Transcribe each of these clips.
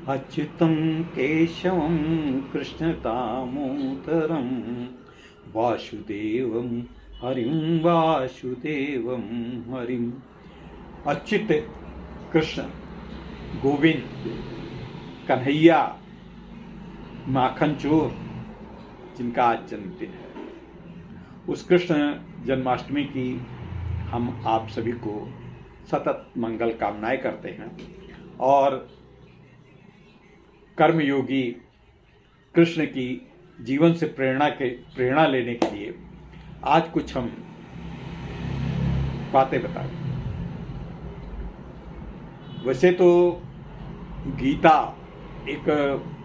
अच्युतं केशवं कृष्ण दामोदरं वासुदेवं हरिं। अच्युत कृष्ण, गोविंद, कन्हैया, माखन चोर, जिनका आज जन्मदिन है, उस कृष्ण जन्माष्टमी की हम आप सभी को सतत मंगल कामनाएं करते हैं। और कर्मयोगी कृष्ण की जीवन से प्रेरणा लेने के लिए आज कुछ हम बातें बताएं। वैसे तो गीता एक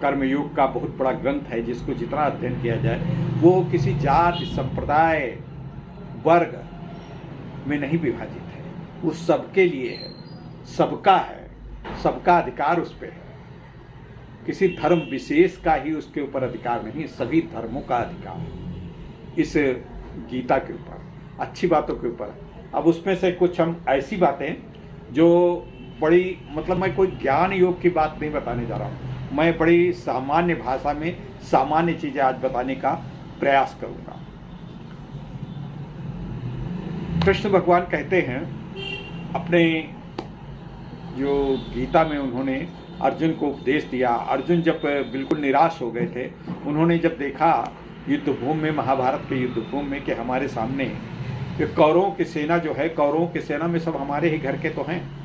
कर्मयोग का बहुत बड़ा ग्रंथ है, जिसको जितना अध्ययन किया जाए वो किसी जाति, संप्रदाय, वर्ग में नहीं विभाजित है। वो सबके लिए है, सबका है, सबका अधिकार उस पर है। किसी धर्म विशेष का ही उसके ऊपर अधिकार नहीं, सभी धर्मों का अधिकार है इस गीता के ऊपर, अच्छी बातों के ऊपर। अब उसमें से कुछ हम ऐसी बातें जो बड़ी, मतलब मैं कोई ज्ञान योग की बात नहीं बताने जा रहा हूँ, मैं बड़ी सामान्य भाषा में सामान्य चीज़ें आज बताने का प्रयास करूँगा। कृष्ण भगवान कहते हैं अपने जो गीता में उन्होंने अर्जुन को उपदेश दिया। अर्जुन जब बिल्कुल निराश हो गए थे, उन्होंने जब देखा युद्धभूमि में, महाभारत के युद्धभूमि में, कि हमारे सामने ये कौरवों की सेना जो है, कौरवों की सेना में सब हमारे ही घर के तो हैं,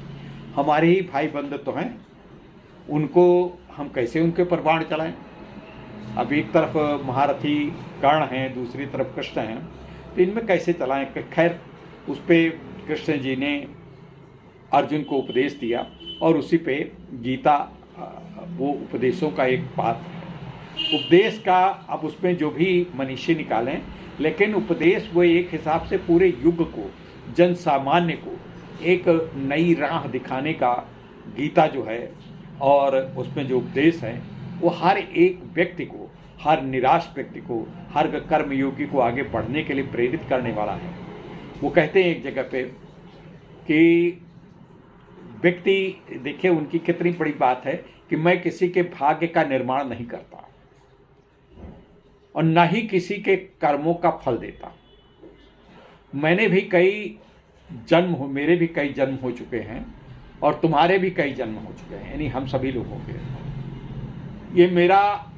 हमारे ही भाई बंधु तो हैं, उनको हम कैसे उनके ऊपर बाण चलाएं। अब एक तरफ महारथी कर्ण हैं, दूसरी तरफ कृष्ण हैं, तो इनमें कैसे चलाएं। खैर उस पर कृष्ण जी ने अर्जुन को उपदेश दिया और उसी पे गीता वो उपदेशों का एक पात्र है। उपदेश का अब उसमें जो भी मनीषी निकालें, लेकिन उपदेश वो एक हिसाब से पूरे युग को, जन सामान्य को एक नई राह दिखाने का गीता जो है, और उसमें जो उपदेश है वो हर एक व्यक्ति को, हर निराश व्यक्ति को, हर कर्मयोगी को आगे बढ़ने के लिए प्रेरित करने वाला है। वो कहते हैं एक जगह पे कि व्यक्ति, देखिए उनकी कितनी बड़ी बात है कि मैं किसी के भाग्य का निर्माण नहीं करता और न ही किसी के कर्मों का फल देता। मैंने भी मेरे भी कई जन्म हो चुके हैं और तुम्हारे भी कई जन्म हो चुके हैं, यानी हम सभी लोगों के। ये मेरा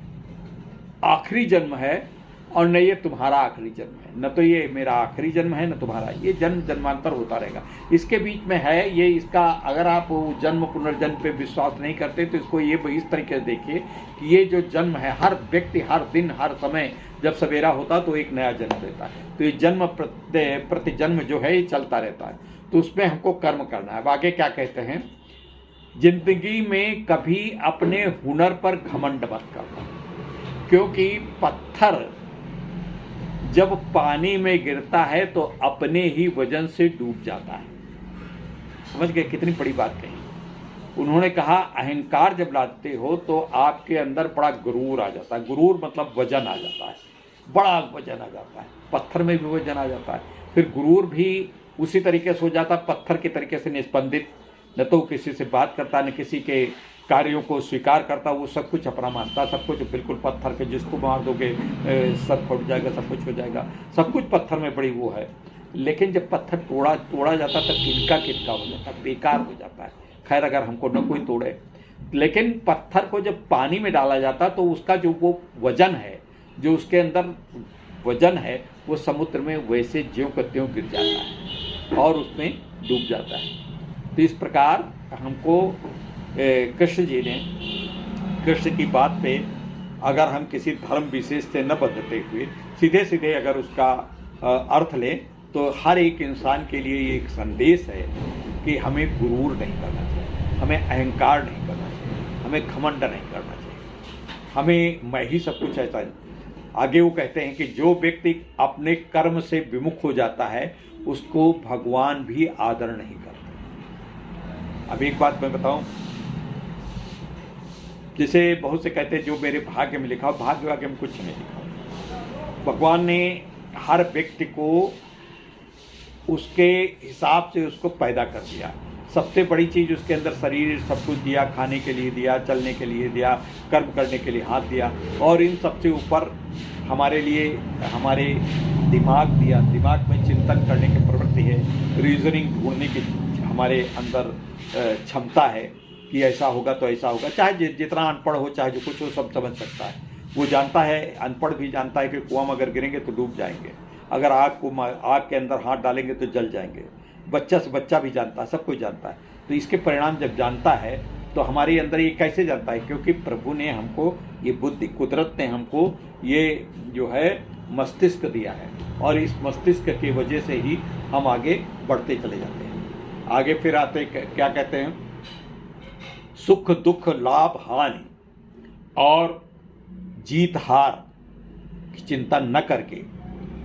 आखिरी जन्म है और न ये तुम्हारा आखिरी जन्म है, न तो ये मेरा आखिरी जन्म है न तुम्हारा। ये जन्म जन्मांतर होता रहेगा, इसके बीच में है ये। इसका अगर आप जन्म पुनर्जन्म पे विश्वास नहीं करते तो इसको ये इस तरीके से देखिए कि ये जो जन्म है, हर व्यक्ति हर दिन हर समय जब सवेरा होता तो एक नया जन्म लेता है। तो ये जन्म प्रति जन्म जो है ये चलता रहता है, तो उसमें हमको कर्म करना है। अब आगे क्या कहते हैं, जिंदगी में कभी अपने हुनर पर घमंड मत करना, क्योंकि पत्थर जब पानी में गिरता है तो अपने ही वजन से डूब जाता है। समझ गए कितनी बड़ी बात कही उन्होंने। कहा अहंकार जब लाते हो तो आपके अंदर बड़ा गुरूर आ जाता है। गुरूर मतलब वजन आ जाता है, बड़ा वजन आ जाता है, पत्थर में भी वजन आ जाता है। फिर गुरूर भी उसी तरीके से हो जाता है, पत्थर के तरीके से निस्पंदित, न तो किसी से बात करता, न किसी के कार्यों को स्वीकार करता, वो सब कुछ अपना मानता, सब कुछ बिल्कुल पत्थर के, जिसको मार दोगे सर फट जाएगा, सब कुछ हो जाएगा, सब कुछ पत्थर में बड़ी वो है। लेकिन जब पत्थर तोड़ा जाता तब किनका हो जाता है, बेकार हो जाता है। खैर अगर हमको न कोई तोड़े, लेकिन पत्थर को जब पानी में डाला जाता तो उसका जो वो वजन है, जो उसके अंदर वजन है, वो समुद्र में वैसे ज्यों का त्यों गिर जाता है और उसमें डूब जाता है। तो इस प्रकार हमको कृष्ण जी ने, कृष्ण की बात पे अगर हम किसी धर्म विशेष से न बंधते हुए सीधे सीधे अगर उसका अर्थ लें, तो हर एक इंसान के लिए ये एक संदेश है कि हमें गुरूर नहीं करना चाहिए, हमें अहंकार नहीं करना चाहिए, हमें घमंड नहीं करना चाहिए, हमें मैं ही सब कुछ ऐसा। आगे वो कहते हैं कि जो व्यक्ति अपने कर्म से विमुख हो जाता है उसको भगवान भी आदर नहीं करते। अब एक बात मैं बताऊं, जैसे बहुत से कहते हैं जो मेरे भाग्य में लिखा, भाग्य में कुछ नहीं लिखा। भगवान ने हर व्यक्ति को उसके हिसाब से उसको पैदा कर दिया। सबसे बड़ी चीज़ उसके अंदर शरीर सब कुछ दिया, खाने के लिए दिया, चलने के लिए दिया, कर्म करने के लिए हाथ दिया, और इन सबसे ऊपर हमारे लिए हमारे दिमाग दिया। दिमाग में चिंतन करने की प्रवृत्ति है, रीजनिंग ढूंढने की हमारे अंदर क्षमता है कि ऐसा होगा तो ऐसा होगा। चाहे जितना अनपढ़ हो, चाहे जो कुछ हो, सब समझ सकता है। वो जानता है, अनपढ़ भी जानता है कि कुआं में अगर गिरेंगे तो डूब जाएंगे, अगर आग के अंदर हाथ डालेंगे तो जल जाएंगे। बच्चा से बच्चा भी जानता है, सब कुछ जानता है। तो इसके परिणाम जब जानता है तो हमारे अंदर ये कैसे जानता है? क्योंकि प्रभु ने हमको ये बुद्धि, कुदरत ने हमको ये जो है मस्तिष्क दिया है, और इस मस्तिष्क की वजह से ही हम आगे बढ़ते चले जाते हैं। आगे फिर आते क्या कहते हैं, सुख दुख लाभ हानि और जीत हार की चिंता न करके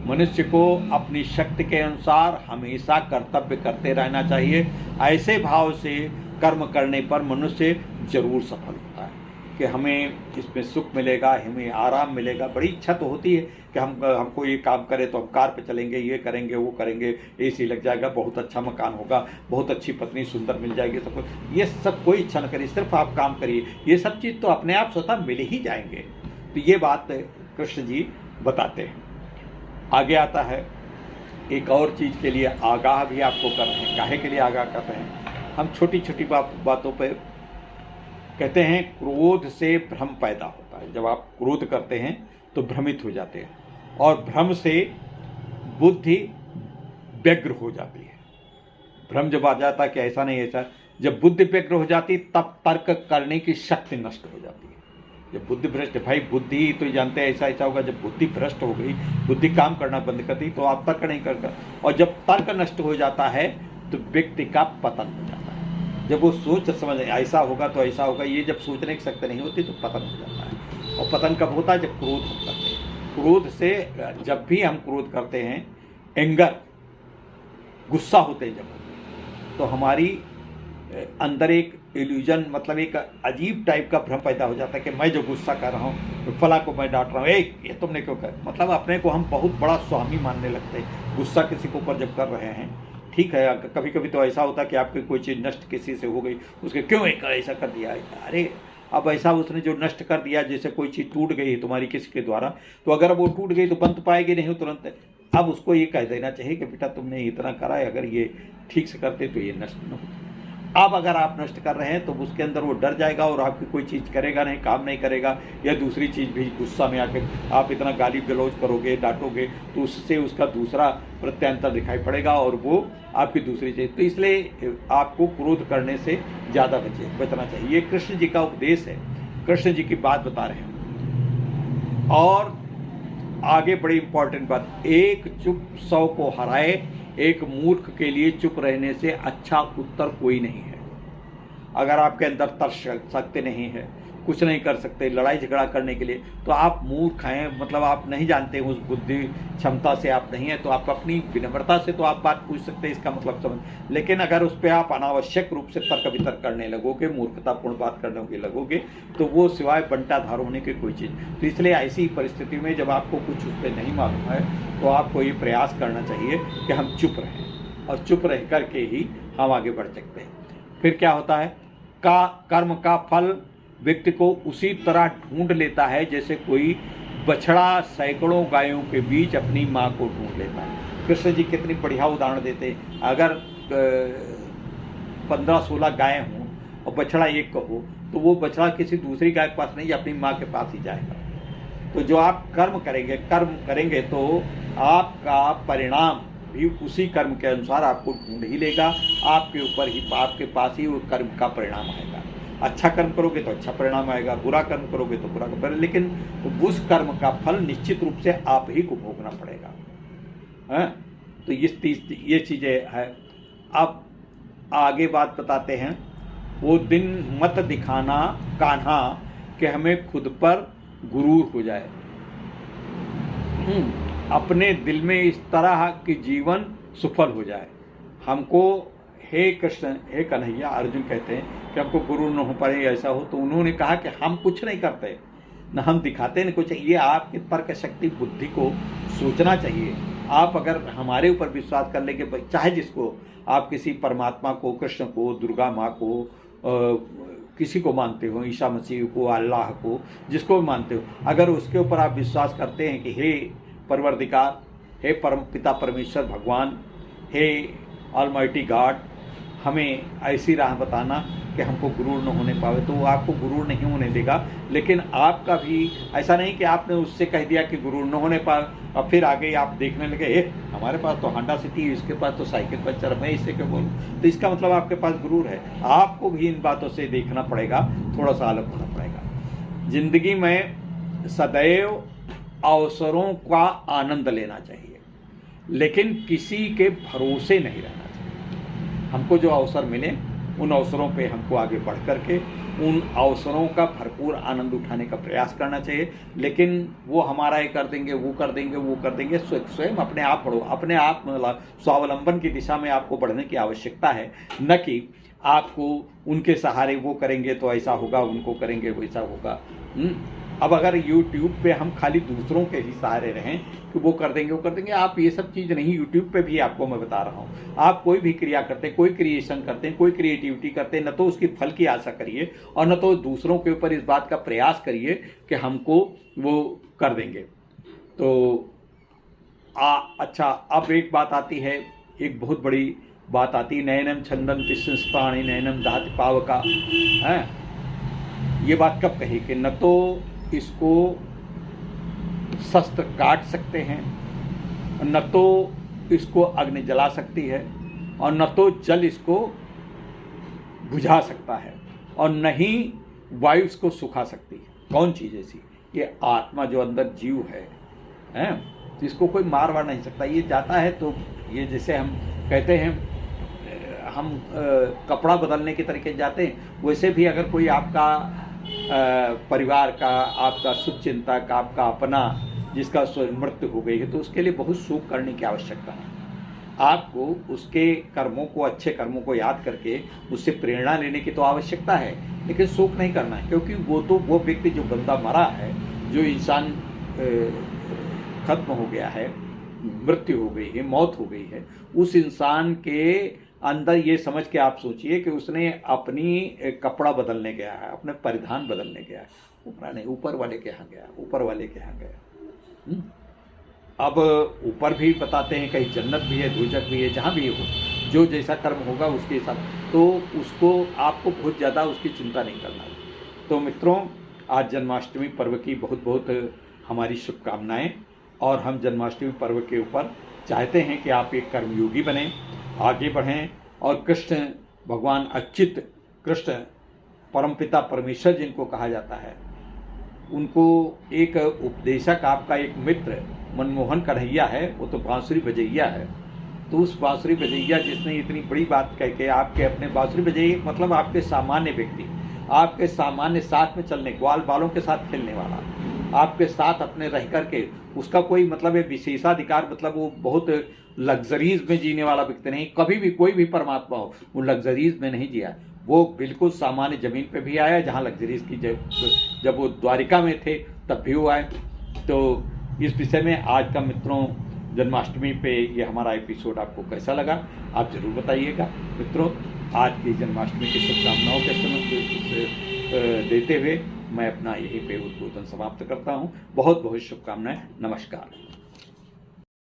मनुष्य को अपनी शक्ति के अनुसार हमेशा कर्तव्य करते रहना चाहिए। ऐसे भाव से कर्म करने पर मनुष्य जरूर सफल होता है कि हमें इसमें सुख मिलेगा, हमें आराम मिलेगा। बड़ी इच्छा तो होती है कि हमको ये काम करें तो हम कार पे चलेंगे, ये करेंगे, वो करेंगे, एसी लग जाएगा, बहुत अच्छा मकान होगा, बहुत अच्छी पत्नी सुंदर मिल जाएगी, सब कुछ। ये सब कोई इच्छा न करिए, सिर्फ आप काम करिए, ये सब चीज़ तो अपने आप स्वतः मिल ही जाएंगे। तो ये बात कृष्ण जी बताते हैं। आगे आता है, एक और चीज़ के लिए आगाह भी आपको कर रहे हैं। काहे के लिए आगाह कर रहे हैं? हम छोटी छोटी बातों पे कहते हैं क्रोध से भ्रम पैदा होता है। जब आप क्रोध करते हैं तो भ्रमित हो जाते हैं, और भ्रम से बुद्धि व्यग्र हो जाती है। भ्रम जब आ जाता है कि ऐसा नहीं ऐसा, जब बुद्धि व्यग्र हो जाती तब तर्क करने की शक्ति नष्ट हो जाती है। जब बुद्धि भ्रष्ट, भाई बुद्धि तो जानते हैं ऐसा ऐसा होगा, जब बुद्धि भ्रष्ट हो गई, बुद्धि काम करना बंद करती, तो आप तर्क नहीं करता, और जब तर्क नष्ट हो जाता है तो व्यक्ति का पतन हो जाता है। जब वो सोच समझ ऐसा होगा तो ऐसा होगा, ये जब सोचने की शक्ति नहीं होती तो पतन हो जाता है। और पतन कब होता है? जब क्रोध हम करते हैं। क्रोध से जब भी हम क्रोध करते हैं, एंगर, गुस्सा होते हैं जब, तो हमारी अंदर एक इल्यूजन, मतलब एक अजीब टाइप का भ्रम पैदा हो जाता है कि मैं जो गुस्सा कर रहा हूँ तो फला को मैं डांट रहा हूँ, ये तुमने क्यों कर, मतलब अपने को हम बहुत बड़ा स्वामी मानने लगते हैं गुस्सा किसी के ऊपर जब कर रहे हैं। ठीक है, कभी कभी तो ऐसा होता है कि आपकी कोई चीज़ नष्ट किसी से हो गई, उसके क्यों ऐसा कर दिया, अरे अब ऐसा उसने जो नष्ट कर दिया, जैसे कोई चीज़ टूट गई है तुम्हारी किसी के द्वारा, तो अगर वो टूट गई तो बन तो पाएगी नहीं तुरंत। अब उसको ये कह देना चाहिए कि बेटा तुमने इतना करा है, अगर ये ठीक से करते तो ये नष्ट न होता। अब अगर आप नष्ट कर रहे हैं तो उसके अंदर वो डर जाएगा और आपकी कोई चीज़ करेगा नहीं, काम नहीं करेगा। या दूसरी चीज़ भी, गुस्सा में आके आप इतना गाली गलौज करोगे, डांटोगे, तो उससे उसका दूसरा प्रत्यांतर दिखाई पड़ेगा और वो आपकी दूसरी चीज़। तो इसलिए आपको क्रोध करने से ज़्यादा बचना चाहिए। ये कृष्ण जी का उपदेश है, कृष्ण जी की बात बता रहे हैं। और आगे बड़ी इंपॉर्टेंट बात, एक चुप 100 को हराए, एक मूर्ख के लिए चुप रहने से अच्छा उत्तर कोई नहीं है। अगर आपके अंदर तर्क शक्ति नहीं है, कुछ नहीं कर सकते लड़ाई झगड़ा करने के लिए, तो आप मूर्ख हैं, मतलब आप नहीं जानते, उस बुद्धि क्षमता से आप नहीं है। तो आप अपनी विनम्रता से तो आप बात पूछ सकते हैं, इसका मतलब समझ। लेकिन अगर उस पर आप अनावश्यक रूप से तर्क वितर्क करने लगोगे, मूर्खतापूर्ण बात करने लगोगे, तो वो सिवाय बंटाधार होने की कोई चीज़। तो इसलिए ऐसी परिस्थिति में जब आपको कुछ उस पर नहीं मालूम है तो आपको ये प्रयास करना चाहिए कि हम चुप रहें, और चुप रह करके ही हम आगे बढ़ सकते हैं। फिर क्या होता है, कर्म का फल व्यक्ति को उसी तरह ढूंढ लेता है जैसे कोई बछड़ा सैकड़ों गायों के बीच अपनी माँ को ढूंढ लेता है। कृष्ण जी कितनी बढ़िया उदाहरण देते हैं। अगर 15-16 गायें हों और बछड़ा एक हो, तो वो बछड़ा किसी दूसरी गाय के पास नहीं, अपनी माँ के पास ही जाएगा। तो जो आप कर्म करेंगे तो आपका परिणाम भी उसी कर्म के अनुसार आपको ढूंढ ही लेगा, आपके ऊपर ही, आपके पास ही वो कर्म का परिणाम आएगा। अच्छा कर्म करोगे तो अच्छा परिणाम आएगा, बुरा कर्म करोगे तो बुरा परिणाम, लेकिन उस कर्म का फल निश्चित रूप से आप ही को भोगना पड़ेगा। है? तो ये चीज़ें है। अब आगे बात बताते हैं, वो दिन मत दिखाना कान्हा कि हमें खुद पर गुरूर हो जाए। अपने दिल में इस तरह की जीवन सफल हो जाए। हमको हे कृष्ण, हे कन्हैया, अर्जुन कहते हैं कि हमको गुरु न हो पाए, ऐसा हो। तो उन्होंने कहा कि हम कुछ नहीं करते, न हम दिखाते न कुछ। ये आपकी तर्क शक्ति, बुद्धि को सोचना चाहिए। आप अगर हमारे ऊपर विश्वास कर लेंगे, चाहे जिसको आप किसी परमात्मा को, कृष्ण को, दुर्गा माँ को, किसी को मानते हो, ईसा मसीह को, अल्लाह को, जिसको भी मानते हो, अगर उसके ऊपर आप विश्वास करते हैं कि हे परवरदिगार, हे परम पिता परमेश्वर भगवान, हे ऑलमाइटी गॉड, हमें ऐसी राह बताना कि हमको गुरूर न होने पावे, तो वो आपको गुरूर नहीं होने देगा। लेकिन आपका भी ऐसा नहीं कि आपने उससे कह दिया कि गुरूर न होने पाए, अब फिर आगे आप देखने लगे हमारे पास तो होंडा सिटी है, इसके पास तो साइकिल पंचर, मैं इससे क्यों बोलूँ, तो इसका मतलब आपके पास गुरूर है। आपको भी इन बातों से देखना पड़ेगा, थोड़ा सा अलग होना पड़ेगा। जिंदगी में सदैव अवसरों का आनंद लेना चाहिए, लेकिन किसी के भरोसे नहीं रहना चाहिए। हमको जो अवसर मिले उन अवसरों पे हमको आगे बढ़ कर के उन अवसरों का भरपूर आनंद उठाने का प्रयास करना चाहिए। लेकिन वो हमारा ये कर देंगे, वो कर देंगे, वो कर देंगे, स्वयं अपने आप बढ़ो, अपने आप मतलब स्वावलंबन की दिशा में आपको बढ़ने की आवश्यकता है, न कि आपको उनके सहारे वो करेंगे तो ऐसा होगा, उनको करेंगे वैसा होगा। अब अगर यूट्यूब पे हम खाली दूसरों के ही सहारे रहें कि वो कर देंगे, वो कर देंगे, आप ये सब चीज़ नहीं। यूट्यूब पे भी आपको मैं बता रहा हूँ, आप कोई भी क्रिया करते हैं, कोई क्रिएशन करते हैं, कोई क्रिएटिविटी करते हैं, न तो उसकी फल की आशा करिए और न तो दूसरों के ऊपर इस बात का प्रयास करिए कि हमको वो कर देंगे। तो अच्छा, अब एक बात आती है, एक बहुत बड़ी बात आती है, नयनम छंदन्ति संस्पाणि नयनम दहति पावका है। ये बात कब कही कि न तो इसको शस्त्र काट सकते हैं, न तो इसको अग्नि जला सकती है, और न तो जल इसको बुझा सकता है, और न ही वायु इसको सुखा सकती है। कौन चीज़ ऐसी? ये आत्मा जो अंदर जीव है, तो इसको कोई मार वार नहीं सकता। ये जाता है तो ये जैसे हम कहते हैं हम कपड़ा बदलने के तरीके जाते हैं, वैसे भी अगर कोई आपका परिवार का, आपका शुभचिंतक, आपका अपना जिसका मृत्यु हो गई है, तो उसके लिए बहुत शोक करने की आवश्यकता है। आपको उसके कर्मों को, अच्छे कर्मों को याद करके उससे प्रेरणा लेने की तो आवश्यकता है, लेकिन शोक नहीं करना है, क्योंकि वो व्यक्ति जो बंदा मरा है, जो इंसान खत्म हो गया है, मृत्यु हो गई है, मौत हो गई है, उस इंसान के अंदर ये समझ के आप सोचिए कि उसने अपनी कपड़ा बदलने गया है, अपने परिधान बदलने गया है, ऊपर नहीं, ऊपर वाले के यहाँ गया, ऊपर वाले के यहाँ गया। अब ऊपर भी बताते हैं कहीं जन्नत भी है, दोजख भी है, जहाँ भी हो, जो जैसा कर्म होगा उसके हिसाब, तो उसको आपको बहुत ज़्यादा उसकी चिंता नहीं करना है। तो मित्रों, आज जन्माष्टमी पर्व की बहुत बहुत हमारी शुभकामनाएँ, और हम जन्माष्टमी पर्व के ऊपर चाहते हैं कि आप एक कर्मयोगी बनें, आगे बढ़ें, और कृष्ण भगवान अच्युत, कृष्ण परमपिता परमेश्वर जिनको कहा जाता है, उनको एक उपदेशक, आपका एक मित्र मनमोहन कन्हैया है, वो तो बांसुरी बजैया है। तो उस बांसुरी बजैया जिसने इतनी बड़ी बात कह के आपके अपने बांसुरी बजैया मतलब आपके सामान्य व्यक्ति, आपके सामान्य साथ में चलने, ग्वाल बालों के साथ खेलने वाला, आपके साथ अपने रह करके, उसका कोई मतलब है विशेषाधिकार, मतलब वो बहुत लग्जरीज में जीने वाला व्यक्ति नहीं। कभी भी कोई भी परमात्मा हो, वो लग्जरीज में नहीं जिया, वो बिल्कुल सामान्य जमीन पे भी आया, जहाँ लग्जरीज की जब वो द्वारिका में थे तब भी वो आए। तो इस विषय में आज का मित्रों जन्माष्टमी पे ये हमारा एपिसोड आपको कैसा लगा, आप ज़रूर बताइएगा। मित्रों, आज की जन्माष्टमी की शुभकामनाओं के समय देते हुए मैं अपना यहीं पे उद्बोधन समाप्त करता हूँ। बहुत बहुत शुभकामनाएं। नमस्कार।